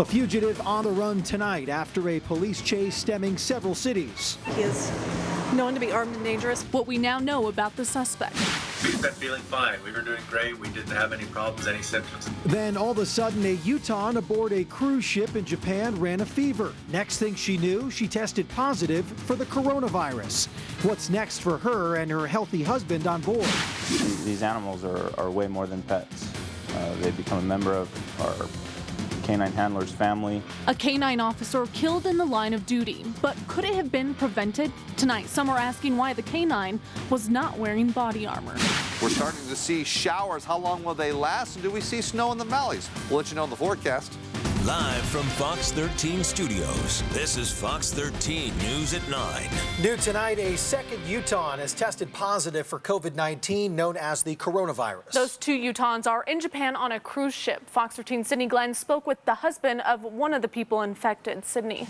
A fugitive on the run tonight after a police chase stemming several cities. He is known to be armed and dangerous. What we now know about the suspect. We've been feeling fine. We were doing great. We didn't have any problems, any symptoms. Then all of a sudden, a Utah on aboard a cruise ship in Japan ran a fever. Next thing she knew, she tested positive for the coronavirus. What's next for her and her healthy husband on board? These animals are way more than pets. They become a member of our canine handler's family. A canine officer killed in the line of duty, but could it have been prevented? Tonight, some are asking why the canine was not wearing body armor. We're starting to see showers. How long will they last? And do we see snow in the valleys? We'll let you know in the forecast. Live from Fox 13 Studios, this is Fox 13 News at 9. New tonight, a second Utahn has tested positive for COVID-19, known as the coronavirus. Those two Utahns are in Japan on a cruise ship. Fox 13's Sydney Glenn spoke with the husband of one of the people infected. Sydney.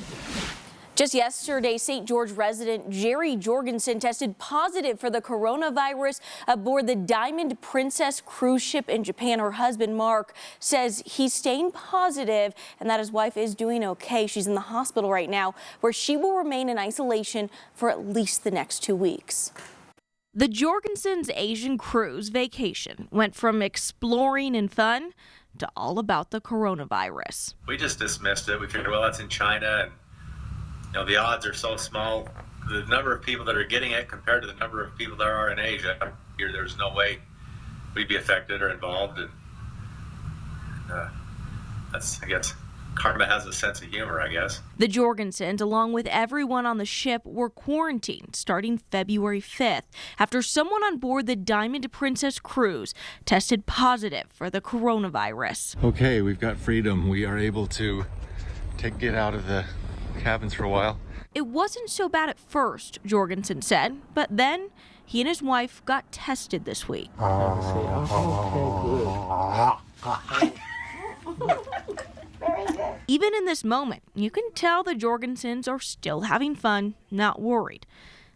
Just yesterday, St. George resident Jerry Jorgensen tested positive for the coronavirus aboard the Diamond Princess cruise ship in Japan. Her husband, Mark, says he's staying positive and that his wife is doing okay. She's in the hospital right now, where she will remain in isolation for at least the next 2 weeks. The Jorgensen's Asian cruise vacation went from exploring and fun to all about the coronavirus. We just dismissed it. We figured, well, that's in China, and the odds are so small. The number of people that are getting it compared to the number of people there are in Asia, here there's no way we'd be affected or involved. And that's, I guess, karma has a sense of humor, I guess. The Jorgensens, along with everyone on the ship, were quarantined starting February 5th after someone on board the Diamond Princess cruise tested positive for the coronavirus. Okay, we've got freedom. We are able to get out of the cabins for a while. It wasn't so bad at first, Jorgensen said, but then he and his wife got tested this week. Even in this moment, you can tell the Jorgensens are still having fun, not worried.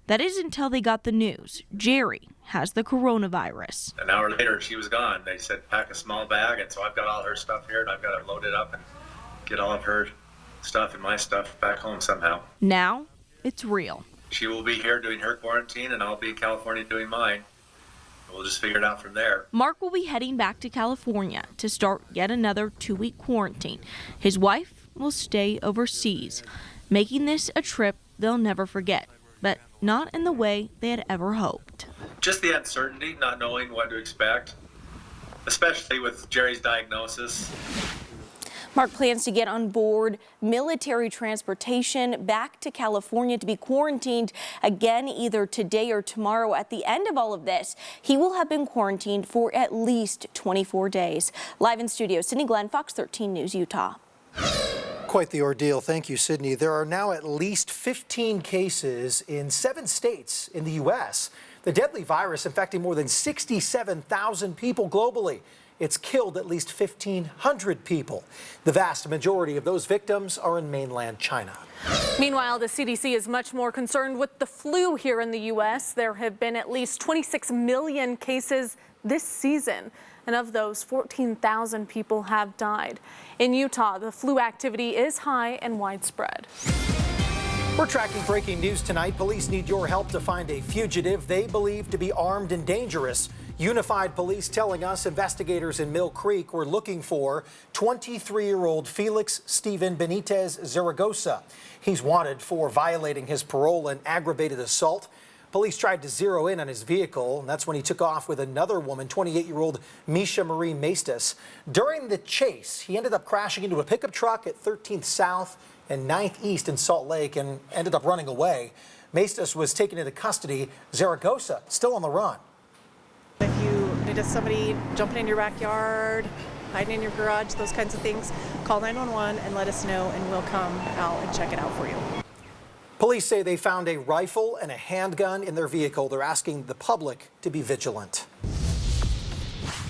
That is until they got the news. Jerry has the coronavirus. An hour later, she was gone. They said pack a small bag, and so I've got all her stuff here, and I've got to load it up and get all of her stuff and my stuff back home somehow. Now it's real. She will be here doing her quarantine, and I'll be in California doing mine. We'll just figure it out from there. Mark will be heading back to California to start yet another 2-week quarantine. His wife will stay overseas, making this a trip they'll never forget, but not in the way they had ever hoped. Just the uncertainty, not knowing what to expect, especially with Jerry's diagnosis. Mark plans to get on board military transportation back to California to be quarantined again either today or tomorrow. At the end of all of this, he will have been quarantined for at least 24 days. Live in studio, Sydney Glenn, Fox 13 News, Utah. Quite the ordeal. Thank you, Sydney. There are now at least 15 cases in 7 states in the U.S. The deadly virus infecting more than 67,000 people globally. It's killed at least 1,500 people. The vast majority of those victims are in mainland China. Meanwhile, the CDC is much more concerned with the flu here in the U.S. There have been at least 26 million cases this season, and of those, 14,000 people have died. In Utah, the flu activity is high and widespread. We're tracking breaking news tonight. Police need your help to find a fugitive they believe to be armed and dangerous. Unified Police telling us investigators in Mill Creek were looking for 23-year-old Felix Steven Benitez Zaragoza. He's wanted for violating his parole and aggravated assault. Police tried to zero in on his vehicle, and that's when he took off with another woman, 28-year-old Misha Marie Maestas. During the chase, he ended up crashing into a pickup truck at 13th South and 9th East in Salt Lake and ended up running away. Maestas was taken into custody. Zaragoza still on the run. If you need somebody jumping in your backyard, hiding in your garage, those kinds of things, call 911 and let us know, and we'll come out and check it out for you. Police say they found a rifle and a handgun in their vehicle. They're asking the public to be vigilant.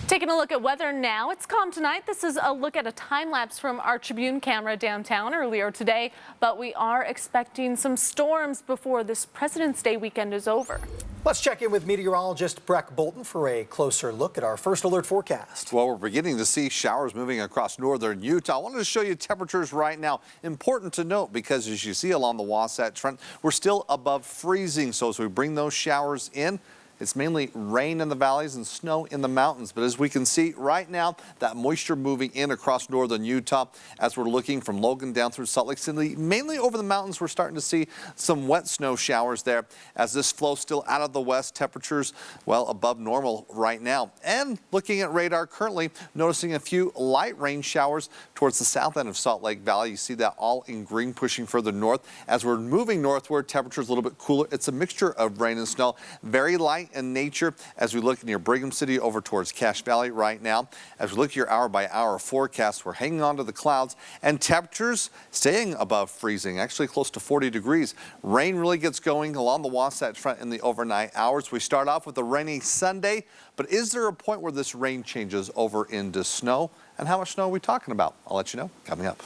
Taking a look at weather now. It's calm tonight. This is a look at a time lapse from our Tribune camera downtown earlier today, but we are expecting some storms before this President's Day weekend is over. Let's check in with meteorologist Breck Bolton for a closer look at our first alert forecast. Well, we're beginning to see showers moving across northern Utah. I wanted to show you temperatures right now. Important to note because as you see along the Wasatch Front, we're still above freezing. So as we bring those showers in, it's mainly rain in the valleys and snow in the mountains. But as we can see right now, that moisture moving in across northern Utah as we're looking from Logan down through Salt Lake City. Mainly over the mountains, we're starting to see some wet snow showers there as this flow still out of the west. Temperatures, well, above normal right now. And looking at radar currently, noticing a few light rain showers towards the south end of Salt Lake Valley. You see that all in green pushing further north. As we're moving northward, temperatures a little bit cooler. It's a mixture of rain and snow. Very light in nature as we look near Brigham City over towards Cache Valley right now. As we look at your hour-by-hour forecast, we're hanging on to the clouds and temperatures staying above freezing, actually close to 40 degrees. Rain really gets going along the Wasatch Front in the overnight hours. We start off with a rainy Sunday, but is there a point where this rain changes over into snow? And how much snow are we talking about? I'll let you know coming up.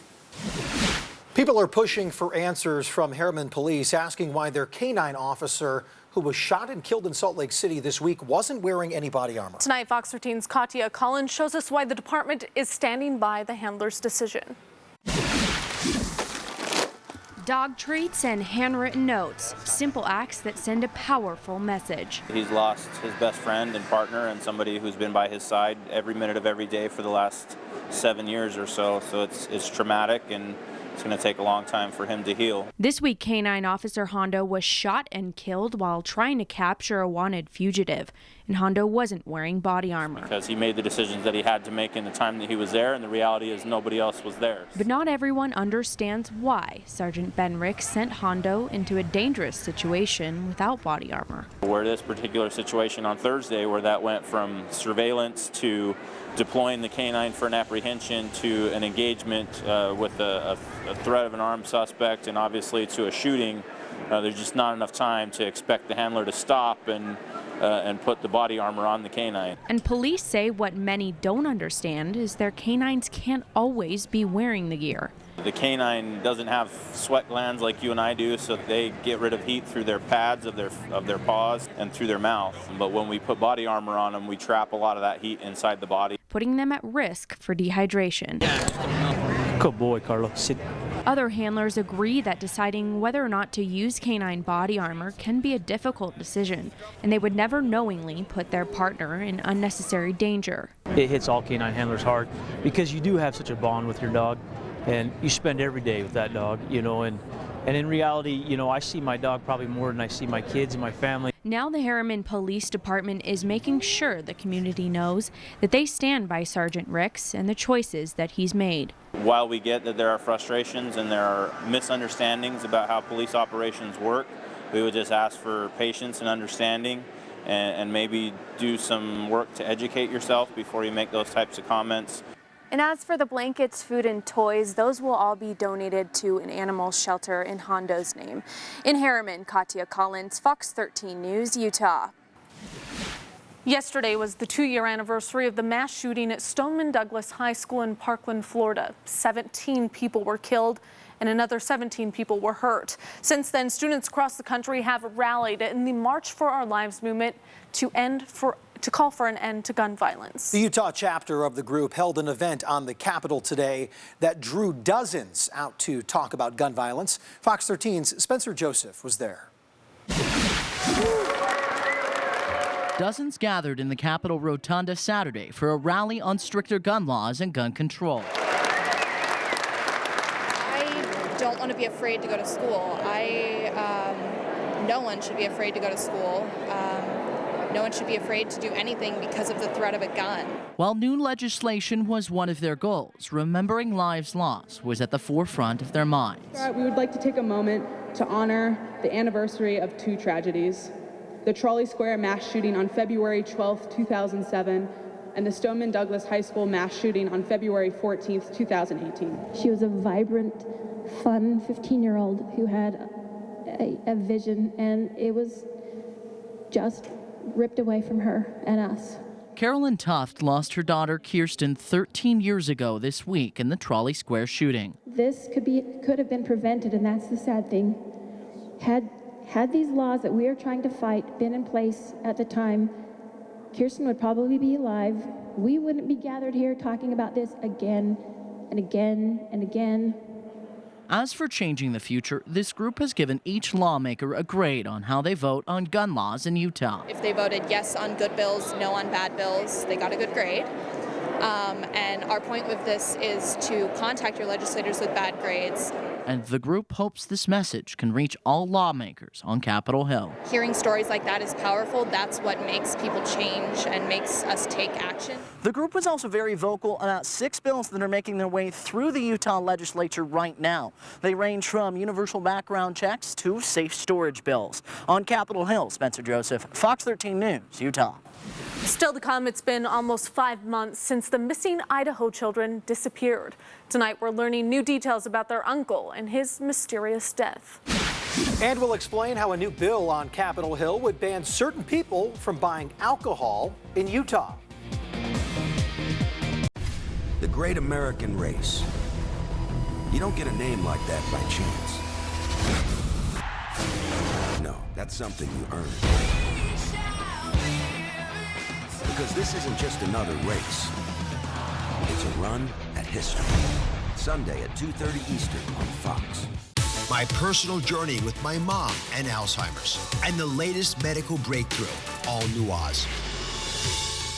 People are pushing for answers from Harriman Police, asking why their canine officer who was shot and killed in Salt Lake City this week wasn't wearing any body armor. Tonight, Fox 13's Katia Collins shows us why the department is standing by the handler's decision. Dog treats and handwritten notes, simple acts that send a powerful message. He's lost his best friend and partner and somebody who's been by his side every minute of every day for the last 7 years or so. So it's traumatic and it's going to take a long time for him to heal. This week, Canine Officer Hondo was shot and killed while trying to capture a wanted fugitive. And Hondo wasn't wearing body armor. Because he made the decisions that he had to make in the time that he was there, and the reality is nobody else was there. But not everyone understands why Sergeant Ben Rick sent Hondo into a dangerous situation without body armor. Where this particular situation on Thursday, where that went from surveillance to deploying the canine for an apprehension to an engagement with a threat of an armed suspect and obviously to a shooting, there's just not enough time to expect the handler to stop and put the body armor on the canine. And police say what many don't understand is their canines can't always be wearing the gear. The canine doesn't have sweat glands like you and I do, so they get rid of heat through their pads of their paws and through their mouth. But when we put body armor on them, we trap a lot of that heat inside the body, putting them at risk for dehydration. Good boy, Carlos. Other handlers agree that deciding whether or not to use canine body armor can be a difficult decision, and they would never knowingly put their partner in unnecessary danger. It hits all canine handlers hard because you do have such a bond with your dog, and you spend every day with that dog, you know, and in reality, you know, I see my dog probably more than I see my kids and my family. Now the Harriman Police Department is making sure the community knows that they stand by Sergeant Ricks and the choices that he's made. While we get that there are frustrations and there are misunderstandings about how police operations work, we would just ask for patience and understanding and maybe do some work to educate yourself before you make those types of comments. And as for the blankets, food, and toys, those will all be donated to an animal shelter in Hondo's name. In Harriman, Katia Collins, Fox 13 News, Utah. Yesterday was the 2-year anniversary of the mass shooting at Stoneman Douglas High School in Parkland, Florida. 17 people were killed and another 17 people were hurt. Since then, students across the country have rallied in the March for Our Lives movement to call for an end to gun violence. The Utah chapter of the group held an event on the Capitol today that drew dozens out to talk about gun violence. Fox 13's Spencer Joseph was there. Dozens gathered in the Capitol Rotunda Saturday for a rally on stricter gun laws and gun control. I don't want to be afraid to go to school. No one should be afraid to go to school. No one should be afraid to do anything because of the threat of a gun. While new legislation was one of their goals, remembering lives lost was at the forefront of their minds. We would like to take a moment to honor the anniversary of 2 tragedies: the Trolley Square mass shooting on February 12, 2007, and the Stoneman Douglas High School mass shooting on February 14, 2018. She was a vibrant, fun 15-year-old who had a vision, and it was just ripped away from her and us. Carolyn Tuft lost her daughter Kirsten 13 years ago this week in the Trolley Square shooting. This could have been prevented, and that's the sad thing. Had these laws that we are trying to fight been in place at the time, Kirsten would probably be alive. We wouldn't be gathered here talking about this again and again and again. As for changing the future, this group has given each lawmaker a grade on how they vote on gun laws in Utah. If they voted yes on good bills, no on bad bills, they got a good grade. And our point with this is to contact your legislators with bad grades. And the group hopes this message can reach all lawmakers on Capitol Hill. Hearing stories like that is powerful. That's what makes people change and makes us take action. The group was also very vocal about 6 bills that are making their way through the Utah legislature right now. They range from universal background checks to safe storage bills. On Capitol Hill, Spencer Joseph, Fox 13 News, Utah. Still to come, it's been almost 5 months since the missing Idaho children disappeared. Tonight, we're learning new details about their uncle and his mysterious death. And we'll explain how a new bill on Capitol Hill would ban certain people from buying alcohol in Utah. The Great American Race. You don't get a name like that by chance. No, that's something you earn. Because this isn't just another race. It's a run at history. Sunday at 2:30 Eastern on Fox. My personal journey with my mom and Alzheimer's. And the latest medical breakthrough. All New Oz.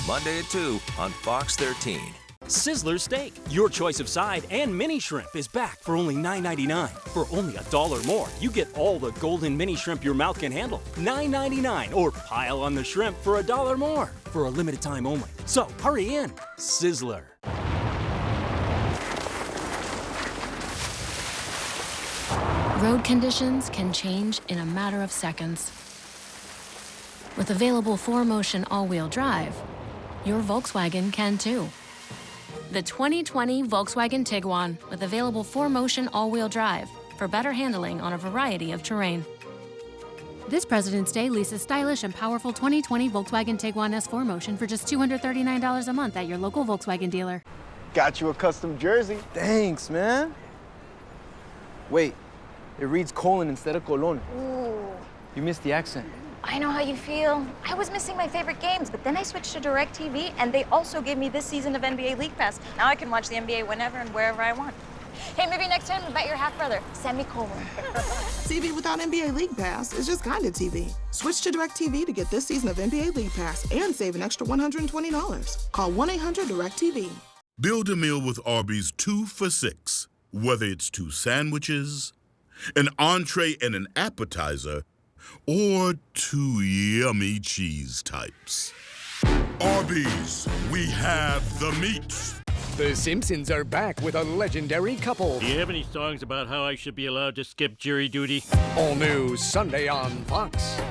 Monday at 2 on Fox 13. Sizzler Steak. Your choice of side and mini shrimp is back for only $9.99. For only $1 more, you get all the golden mini shrimp your mouth can handle. $9.99, or pile on the shrimp for $1 more for a limited time only. So hurry in. Sizzler. Road conditions can change in a matter of seconds. With available 4Motion all-wheel drive, your Volkswagen can too. The 2020 Volkswagen Tiguan with available 4Motion all-wheel drive for better handling on a variety of terrain. This President's Day, lease a stylish and powerful 2020 Volkswagen Tiguan S 4Motion for just $239 a month at your local Volkswagen dealer. Got you a custom jersey. Thanks, man. Wait, it reads colon instead of colon. Ooh. You missed the accent. I know how you feel. I was missing my favorite games, but then I switched to DirecTV, and they also gave me this season of NBA League Pass. Now I can watch the NBA whenever and wherever I want. Hey, maybe next time invite your half-brother, semicolon. TV without NBA League Pass is just kind of TV. Switch to DirecTV to get this season of NBA League Pass and save an extra $120. Call 1-800-DirecTV. Build a meal with Arby's 2 for $6. Whether it's 2 sandwiches, an entree and an appetizer, or 2 yummy cheese types. Arby's, we have the meat. The Simpsons are back with a legendary couple. Do you have any songs about how I should be allowed to skip jury duty? All new Sunday on Fox.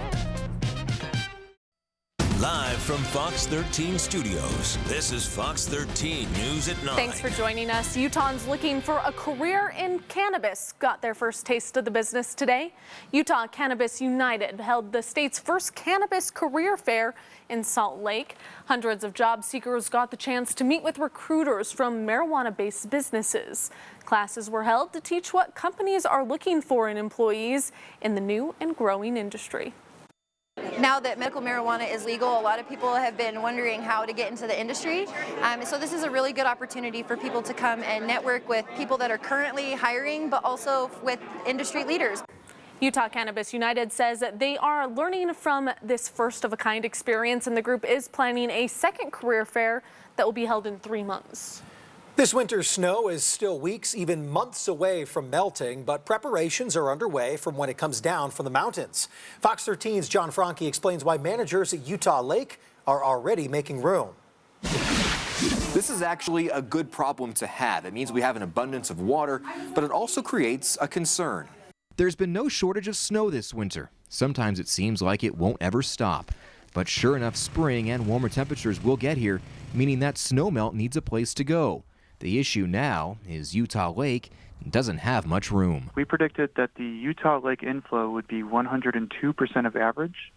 Live from Fox 13 Studios, this is Fox 13 News at 9. Thanks for joining us. Utahns looking for a career in cannabis got their first taste of the business today. Utah Cannabis United held the state's first cannabis career fair in Salt Lake. Hundreds of job seekers got the chance to meet with recruiters from marijuana-based businesses. Classes were held to teach what companies are looking for in employees in the new and growing industry. Now that medical marijuana is legal, a lot of people have been wondering how to get into the industry. So this is a really good opportunity for people to come and network with people that are currently hiring, but also with industry leaders. Utah Cannabis United says that they are learning from this first-of-a-kind experience, and the group is planning a second career fair that will be held in 3 months. This winter's snow is still weeks, even months away from melting, but preparations are underway from when it comes down from the mountains. Fox 13's John Franke explains why managers at Utah Lake are already making room. This is actually a good problem to have. It means we have an abundance of water, but it also creates a concern. There's been no shortage of snow this winter. Sometimes it seems like it won't ever stop. But sure enough, spring and warmer temperatures will get here, meaning that snowmelt needs a place to go. The issue now is Utah Lake doesn't have much room. We predicted that the Utah Lake inflow would be 102% of average,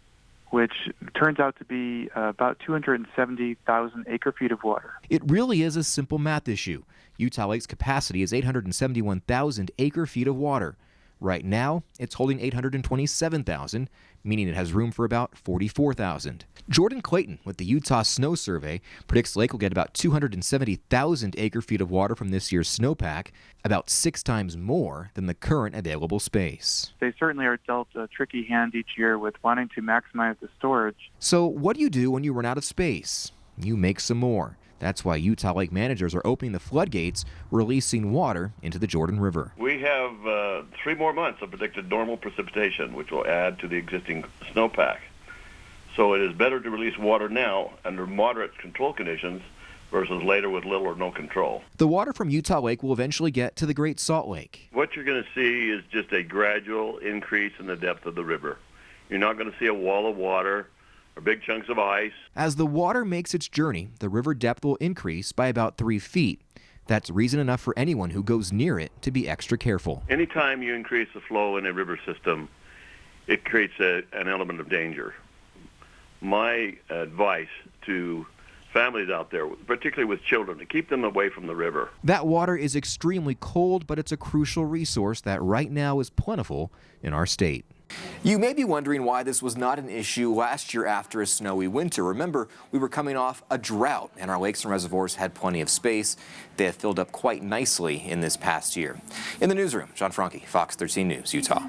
which turns out to be about 270,000 acre-feet of water. It really is a simple math issue. Utah Lake's capacity is 871,000 acre-feet of water. Right now, it's holding 827,000, meaning it has room for about 44,000. Jordan Clayton with the Utah Snow Survey predicts Lake will get about 270,000 acre-feet of water from this year's snowpack, about 6 times more than the current available space. They certainly are dealt a tricky hand each year with wanting to maximize the storage. So what do you do when you run out of space? You make some more. That's why Utah Lake managers are opening the floodgates, releasing water into the Jordan River. We have 3 more months of predicted normal precipitation, which will add to the existing snowpack. So it is better to release water now under moderate control conditions versus later with little or no control. The water from Utah Lake will eventually get to the Great Salt Lake. What you're going to see is just a gradual increase in the depth of the river. You're not going to see a wall of water or big chunks of ice. As the water makes its journey, the river depth will increase by about 3 feet. That's reason enough for anyone who goes near it to be extra careful. Anytime you increase the flow in a river system, it creates an element of danger. My advice to families out there, particularly with children, to keep them away from the river. That water is extremely cold, but it's a crucial resource that right now is plentiful in our state. You may be wondering why this was not an issue last year after a snowy winter. Remember, we were coming off a drought and our lakes and reservoirs had plenty of space. They have filled up quite nicely in this past year. In the newsroom, John Franke, Fox 13 News, Utah.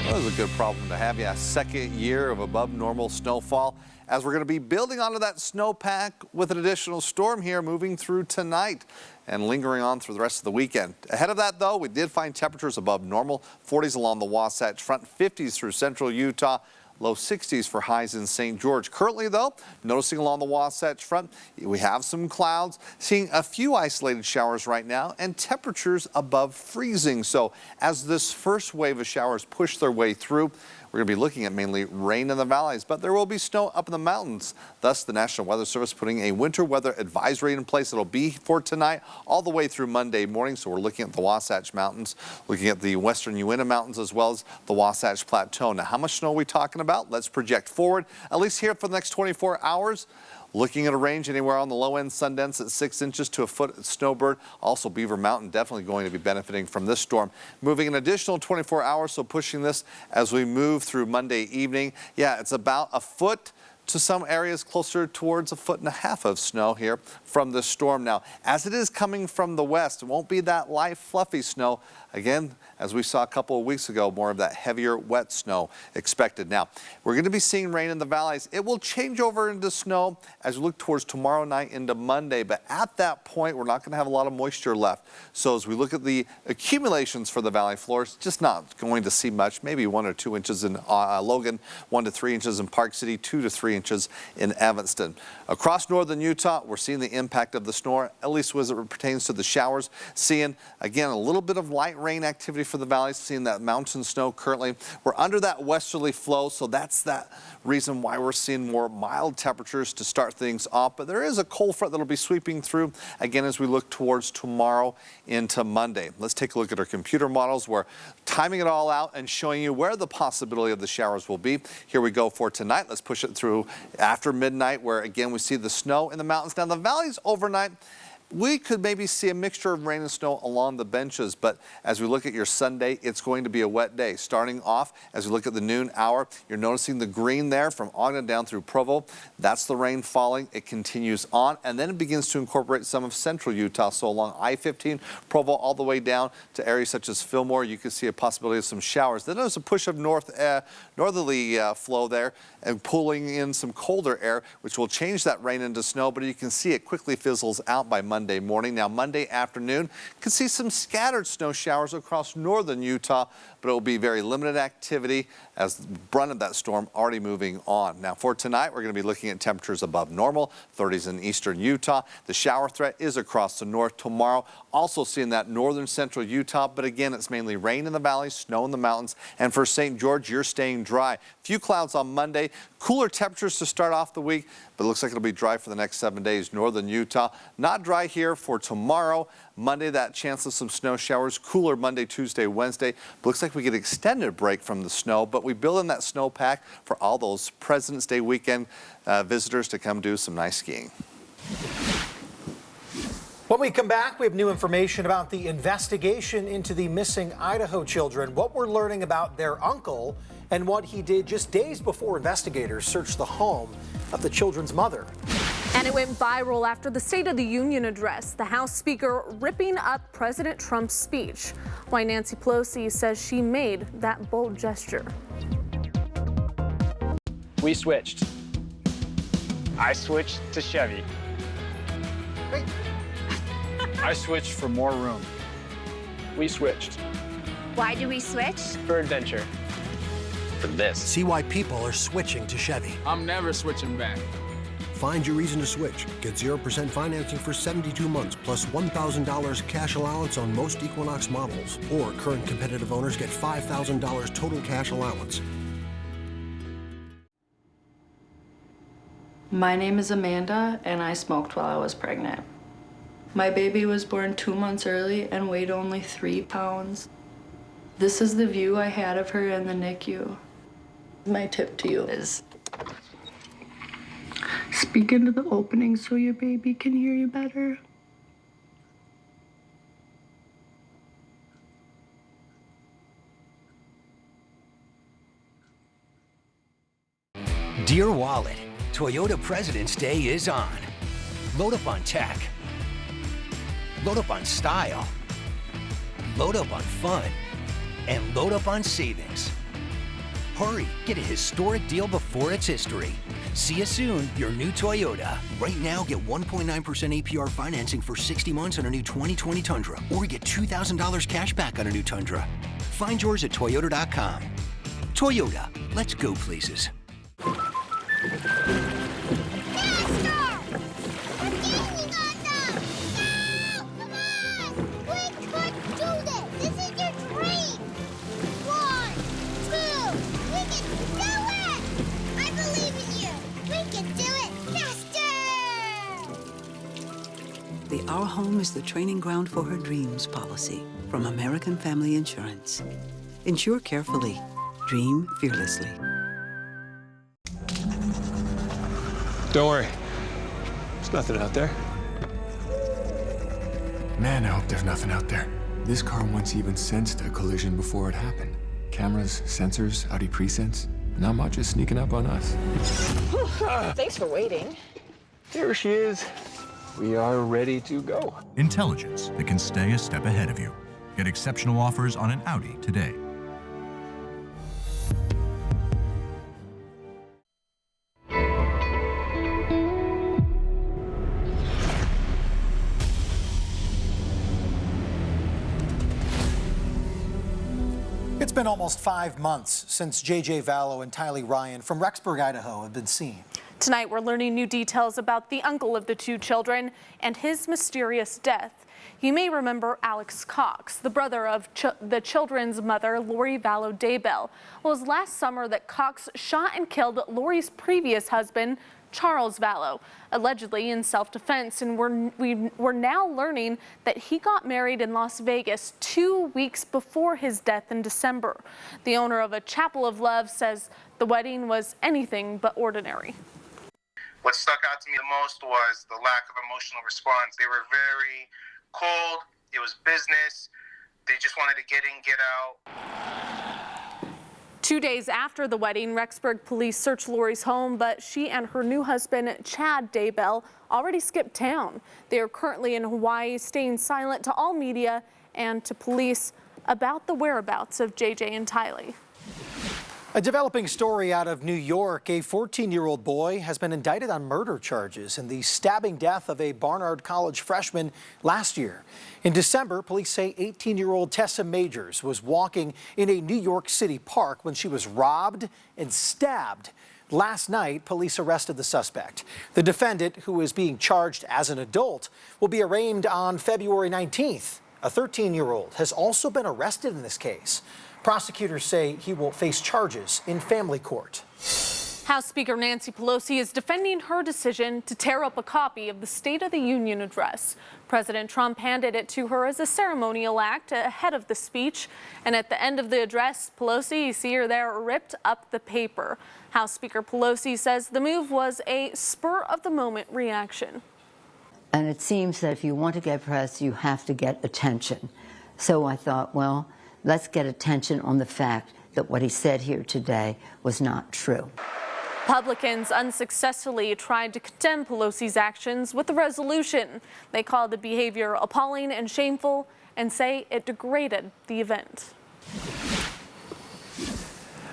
Well, that's a good problem to have. Yeah, second year of above normal snowfall, as we're going to be building onto that snowpack with an additional storm here moving through tonight and lingering on through the rest of the weekend. Ahead of that, though, we did find temperatures above normal, 40s along the Wasatch Front, 50s through central Utah, low 60s for highs in St. George. Currently, though, noticing along the Wasatch Front, we have some clouds, seeing a few isolated showers right now, and temperatures above freezing. So as this first wave of showers push their way through, we're going to be looking at mainly rain in the valleys, but there will be snow up in the mountains. Thus, the National Weather Service putting a winter weather advisory in place. It'll be for tonight all the way through Monday morning. So we're looking at the Wasatch Mountains, looking at the western Uinta Mountains, as well as the Wasatch Plateau. Now, how much snow are we talking about? Let's project forward, at least here for the next 24 hours. Looking at a range anywhere on the low end, Sundance at 6 inches to a foot at Snowbird. Also, Beaver Mountain definitely going to be benefiting from this storm. Moving an additional 24 hours, so pushing this as we move through Monday evening. Yeah, it's about a foot to some areas closer towards 1.5 feet of snow here from this storm. Now, as it is coming from the west, it won't be that light, fluffy snow. Again, as we saw a couple of weeks ago, more of that heavier, wet snow expected. Now, we're going to be seeing rain in the valleys. It will change over into snow as we look towards tomorrow night into Monday, but at that point, we're not going to have a lot of moisture left. So as we look at the accumulations for the valley floors, just not going to see much, maybe 1 or 2 inches in Logan, 1 to 3 inches in Park City, 2 to 3 inches in Evanston. Across northern Utah, we're seeing the impact of the snow, at least as it pertains to the showers. Seeing, again, a little bit of light rain activity for the valleys, seeing that mountain snow currently. We're under that westerly flow, so that's that reason why we're seeing more mild temperatures to start things off. But there is a cold front that'll be sweeping through, again, as we look towards tomorrow into Monday. Let's take a look at our computer models. We're timing it all out and showing you where the possibility of the showers will be. Here we go for tonight. Let's push it through after midnight, where again we see the snow in the mountains. Now the valleys overnight, we could maybe see a mixture of rain and snow along the benches, but as we look at your Sunday, it's going to be a wet day. Starting off, as we look at the noon hour, you're noticing the green there from Ogden down through Provo. That's the rain falling. It continues on, and then it begins to incorporate some of central Utah. So along I-15, Provo, all the way down to areas such as Fillmore, you can see a possibility of some showers. Then there's a push of northerly flow there and pulling in some colder air, which will change that rain into snow, but you can see it quickly fizzles out by Monday morning. Now Monday afternoon, can see some scattered snow showers across northern Utah, but it will be very limited activity as the brunt of that storm already moving on. Now for tonight, we're going to be looking at temperatures above normal, 30s in eastern Utah. The shower threat is across the north tomorrow. Also seeing that northern central Utah, but again, it's mainly rain in the valleys, snow in the mountains. And for St. George, you're staying dry. Few clouds on Monday, cooler temperatures to start off the week, but it looks like it'll be dry for the next 7 days. Northern Utah, not dry here for tomorrow, Monday, that chance of some snow showers. Cooler Monday, Tuesday, Wednesday. Looks like we get an extended break from the snow, but we build in that snowpack for all those President's Day weekend visitors to come do some nice skiing. When we come back, we have new information about the investigation into the missing Idaho children, what we're learning about their uncle, and what he did just days before investigators searched the home of the children's mother. And it went viral after the State of the Union address, the House Speaker ripping up President Trump's speech. Why Nancy Pelosi says she made that bold gesture. We switched. I switched to Chevy. I switched for more room. We switched. Why do we switch? For adventure. For this. See why people are switching to Chevy. I'm never switching back. Find your reason to switch. Get 0% financing for 72 months, plus $1,000 cash allowance on most Equinox models. Or current competitive owners get $5,000 total cash allowance. My name is Amanda, and I smoked while I was pregnant. My baby was born 2 months early and weighed only 3 pounds. This is the view I had of her in the NICU. My tip to you is speak into the opening so your baby can hear you better. Dear Wallet, Toyota President's Day is on. Load up on tech. Load up on style. Load up on fun. And load up on savings. Hurry, get a historic deal before it's history. See you soon, your new Toyota. Right now, get 1.9% APR financing for 60 months on a new 2020 Tundra, or get $2,000 cash back on a new Tundra. Find yours at Toyota.com. Toyota, let's go places. The Our Home is the training ground for her dreams policy from American Family Insurance. Insure carefully. Dream fearlessly. Don't worry. There's nothing out there. Man, I hope there's nothing out there. This car once even sensed a collision before it happened. Cameras, sensors, Audi Presense. Not much is sneaking up on us. Thanks for waiting. Here she is. We are ready to go. Intelligence that can stay a step ahead of you. Get exceptional offers on an Audi today. It's been almost 5 months since J.J. Vallow and Tylee Ryan from Rexburg, Idaho have been seen. Tonight, we're learning new details about the uncle of the two children and his mysterious death. You may remember Alex Cox, the brother of the children's mother, Lori Vallow Daybell. Well, it was last summer that Cox shot and killed Lori's previous husband, Charles Vallow, allegedly in self-defense. And we're now learning that he got married in Las Vegas 2 weeks before his death in December. The owner of a Chapel of Love says the wedding was anything but ordinary. What stuck out to me the most was the lack of emotional response. They were very cold. It was business. They just wanted to get in, get out. 2 days after the wedding, Rexburg police searched Lori's home, but she and her new husband, Chad Daybell, already skipped town. They are currently in Hawaii, staying silent to all media and to police about the whereabouts of JJ and Tylee. A developing story out of New York. A 14-year-old boy has been indicted on murder charges in the stabbing death of a Barnard College freshman last year. In December, police say 18-year-old Tessa Majors was walking in a New York City park when she was robbed and stabbed. Last night, police arrested the suspect. The defendant, who is being charged as an adult, will be arraigned on February 19th. A 13-year-old has also been arrested in this case. Prosecutors say he will face charges in family court. House Speaker Nancy Pelosi is defending her decision to tear up a copy of the State of the Union address. President Trump handed it to her as a ceremonial act ahead of the speech. And at the end of the address, Pelosi, you see her there, ripped up the paper. House Speaker Pelosi says the move was a spur-of-the-moment reaction. And it seems that if you want to get press, you have to get attention. So I thought, well, let's get attention on the fact that what he said here today was not true. Republicans unsuccessfully tried to condemn Pelosi's actions with a resolution. They called the behavior appalling and shameful and say it degraded the event.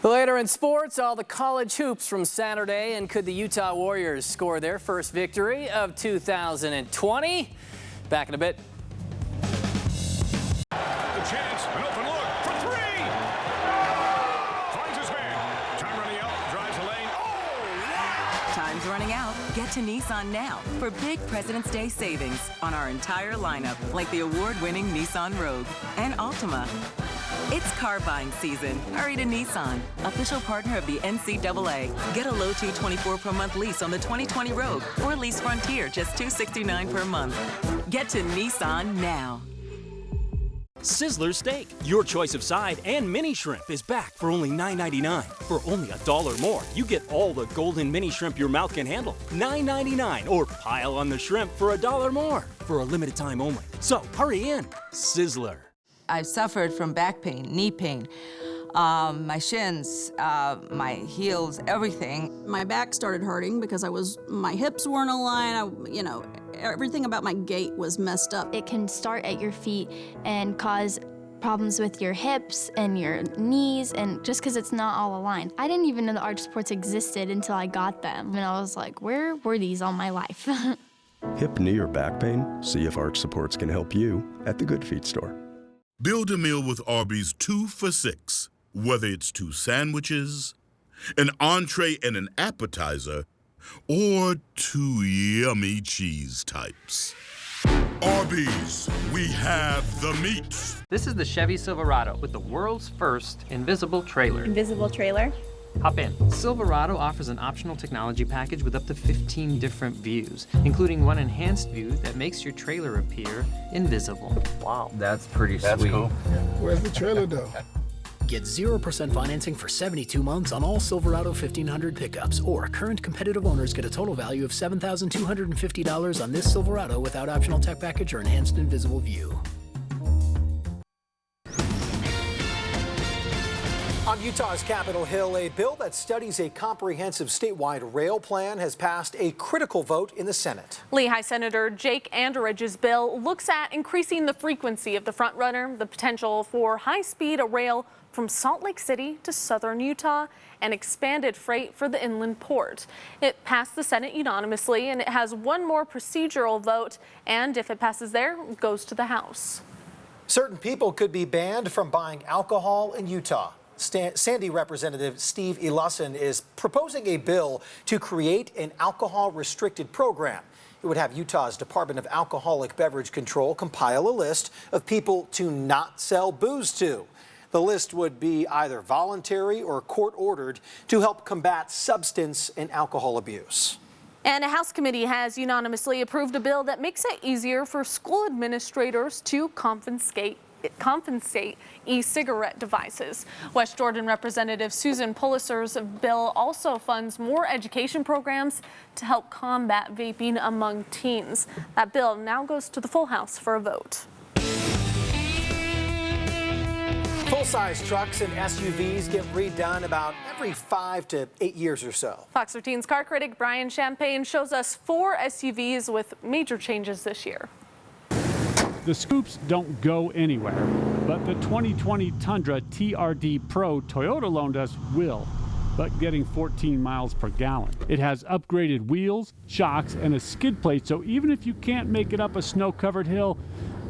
Later in sports, all the college hoops from Saturday, and could the Utah Warriors score their first victory of 2020? Back in a bit. The chance, an open look for three. Finds his man. Time running out, drives the lane. Time's running out. Get to Nissan now for big President's Day savings on our entire lineup, like the award-winning Nissan Rogue and Altima. It's car buying season. Hurry to Nissan, official partner of the NCAA. Get a low $224 per month lease on the 2020 Rogue or lease Frontier, just $269 per month. Get to Nissan now. Sizzler Steak, your choice of side and mini shrimp, is back for only $9.99. For only $1 more, you get all the golden mini shrimp your mouth can handle. $9.99, or pile on the shrimp for $1 more for a limited time only. So hurry in, Sizzler. I've suffered from back pain, knee pain, my shins, my heels, everything. My back started hurting because my hips weren't aligned. Everything about my gait was messed up. It can start at your feet and cause problems with your hips and your knees, and just because it's not all aligned. I didn't even know the arch supports existed until I got them, and I was like, where were these all my life? Hip, knee, or back pain? See if Arch Supports can help you at the Good Feet store. Build a meal with Arby's 2 for $6. Whether it's 2 sandwiches, an entree and an appetizer, or 2 yummy cheese types. Arby's, we have the meats. This is the Chevy Silverado with the world's first invisible trailer. Invisible trailer? Hop in. Silverado offers an optional technology package with up to 15 different views, including one enhanced view that makes your trailer appear invisible. Wow. That's pretty sweet. That's cool. Where's the trailer though? Get 0% financing for 72 months on all Silverado 1500 pickups, or current competitive owners get a total value of $7,250 on this Silverado without optional tech package or enhanced invisible view. On Utah's Capitol Hill, a bill that studies a comprehensive statewide rail plan has passed a critical vote in the Senate. Lehigh Senator Jake Anderidge's bill looks at increasing the frequency of the front runner, the potential for high-speed rail from Salt Lake City to southern Utah, and expanded freight for the inland port. It passed the Senate unanimously, and it has one more procedural vote, and if it passes there, it goes to the House. Certain people could be banned from buying alcohol in Utah. Sandy Representative Steve Elusen is proposing a bill to create an alcohol-restricted program. It would have Utah's Department of Alcoholic Beverage Control compile a list of people to not sell booze to. The list would be either voluntary or court-ordered to help combat substance and alcohol abuse. And a House committee has unanimously approved a bill that makes it easier for school administrators to confiscate e-cigarette devices. West Jordan Representative Susan Pulliser's bill also funds more education programs to help combat vaping among teens. That bill now goes to the full House for a vote. Full-size trucks and SUVs get redone about every 5 to 8 years or so. Fox 13's car critic Brian Champagne shows us 4 SUVs with major changes this year. The scoops don't go anywhere, but the 2020 Tundra TRD Pro Toyota loaned us will, but getting 14 miles per gallon. It has upgraded wheels, shocks, and a skid plate, so even if you can't make it up a snow-covered hill,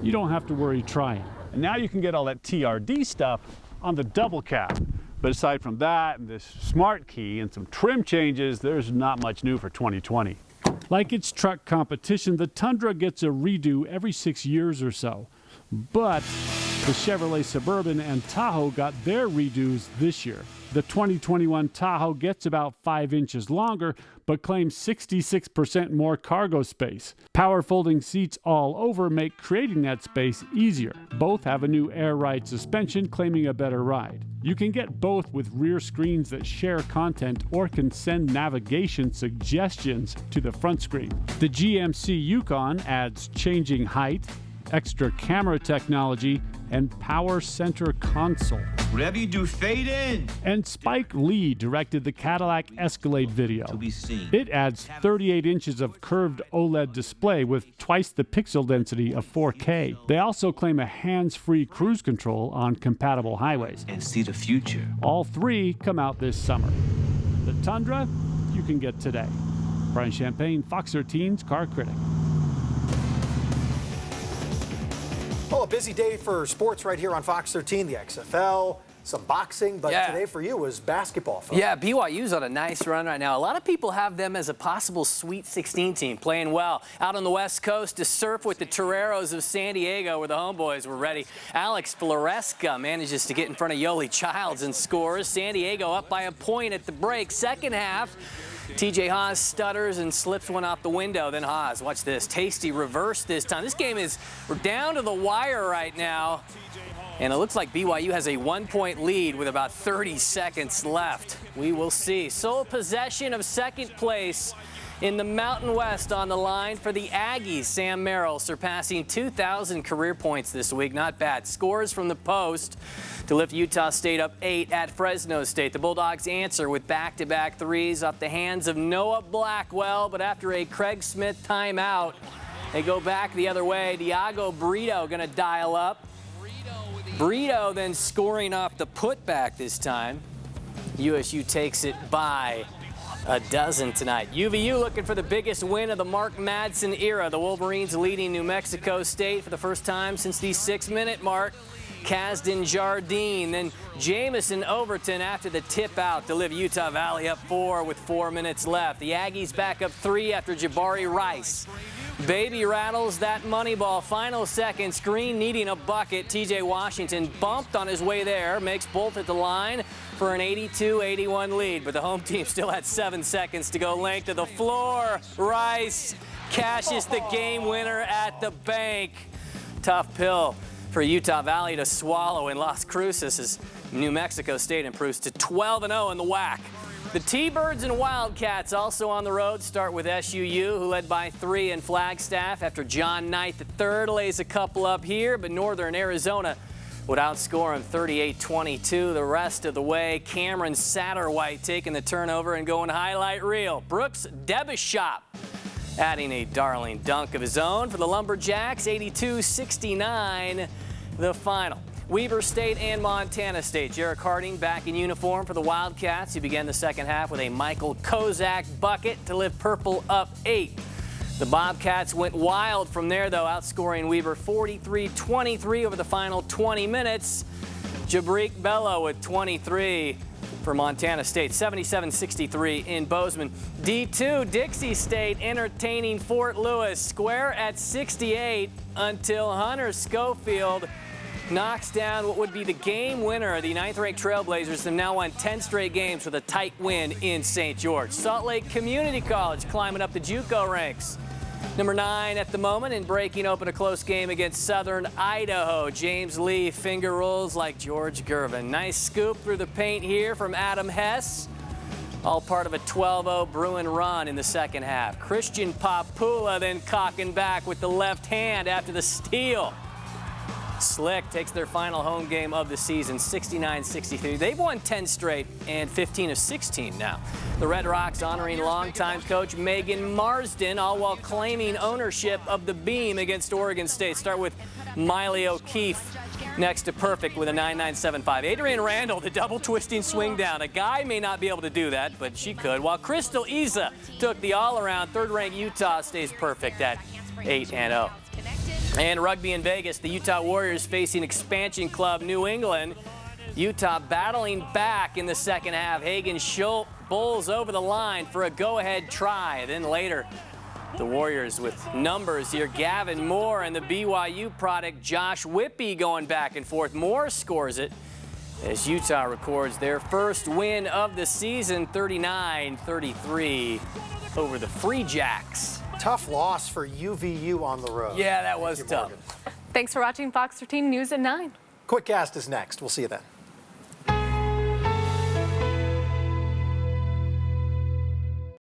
you don't have to worry trying. And now you can get all that TRD stuff on the double cab. But aside from that and this smart key and some trim changes, there's not much new for 2020. Like its truck competition, the Tundra gets a redo every 6 years or so. But the Chevrolet Suburban and Tahoe got their redos this year. The 2021 Tahoe gets about 5 inches longer, but claims 66% more cargo space. Power folding seats all over make creating that space easier. Both have a new air ride suspension, claiming a better ride. You can get both with rear screens that share content or can send navigation suggestions to the front screen. The GMC Yukon adds changing height, extra camera technology, and power center console. Whatever you do, fade in. And Spike Lee directed the Cadillac Escalade video. To be seen. It adds 38 inches of curved OLED display with twice the pixel density of 4K. They also claim a hands-free cruise control on compatible highways. And see the future. All three come out this summer. The Tundra, you can get today. Brian Champagne, Fox 13's Car Critic. Well, a busy day for sports right here on Fox 13, the XFL, some boxing, but today for you was basketball. Folks. Yeah, BYU's on a nice run right now. A lot of people have them as a possible Sweet 16 team, playing well. Out on the West Coast to surf with the Toreros of San Diego, where the homeboys were ready. Alex Floresca manages to get in front of Yoli Childs and scores. San Diego up by a point at the break. Second half, TJ Haas stutters and slips one off the window. Then Haas, watch this, tasty reverse this time. This game is, we're down to the wire right now. And it looks like BYU has a 1-point lead with about 30 seconds left. We will see. Sole possession of second place in the Mountain West on the line for the Aggies. Sam Merrill surpassing 2,000 career points this week. Not bad. Scores from the post to lift Utah State up 8 at Fresno State. The Bulldogs answer with back-to-back threes off the hands of Noah Blackwell, but after a Craig Smith timeout, they go back the other way. Diago Brito going to dial up. Brito then scoring off the putback this time. USU takes it by a dozen tonight. UVU looking for the biggest win of the Mark Madsen era. The Wolverines leading New Mexico State for the first time since the 6-minute mark. Kasdan Jardine, then Jamison Overton after the tip out to lift Utah Valley up 4 with 4 minutes left. The Aggies back up 3 after Jabari Rice. Baby rattles that money ball. Final seconds. Green needing a bucket. TJ Washington bumped on his way there. Makes both at the line for an 82-81 lead. But the home team still had 7 seconds to go. Length of the floor. Rice cashes the game winner at the bank. Tough pill for Utah Valley to swallow in Las Cruces as New Mexico State improves to 12-0 in the WAC. The T-Birds and Wildcats also on the road start with SUU, who led by 3 in Flagstaff after John Knight III lays a couple up here, but Northern Arizona would outscore him 38-22 the rest of the way. Cameron Satterwhite taking the turnover and going highlight reel. Brooks Debishop adding a darling dunk of his own for the Lumberjacks, 82-69 the final. Weber State and Montana State. Jarek Harding back in uniform for the Wildcats, who began the second half with a Michael Kozak bucket to lift Purple up 8. The Bobcats went wild from there, though, outscoring Weber 43-23 over the final 20 minutes. Jabrick Bello with 23 for Montana State, 77-63 in Bozeman. D2, Dixie State entertaining Fort Lewis, square at 68 until Hunter Schofield knocks down what would be the game winner. The 9th-ranked Trailblazers have now won 10 straight games with a tight win in St. George. Salt Lake Community College climbing up the JUCO ranks. Number 9 at the moment and breaking open a close game against Southern Idaho. James Lee finger rolls like George Gervin. Nice scoop through the paint here from Adam Hess. All part of a 12-0 Bruin run in the second half. Christian Papula then cocking back with the left hand after the steal. Slick takes their final home game of the season, 69-63. They've won 10 straight and 15 of 16 now. The Red Rocks honoring longtime coach Megan Marsden, all while claiming ownership of the beam against Oregon State. Start with Miley O'Keefe next to perfect with a 9.975. Adrian Randall, the double twisting swing down. A guy may not be able to do that, but she could. While Crystal Iza took the all-around. Third-ranked Utah stays perfect at 8-0. And rugby in Vegas, the Utah Warriors facing expansion club New England. Utah battling back in the second half. Hagen Schultz bowls over the line for a go-ahead try. Then later, the Warriors with numbers here. Gavin Moore and the BYU product Josh Whippy going back and forth. Moore scores it. as Utah records their first win of the season, 39-33 over the Free Jacks. Tough loss for UVU on the road. Yeah, that was tough. Morgan. Thanks for watching Fox 13 News at 9. Quick Cast is next. We'll see you then.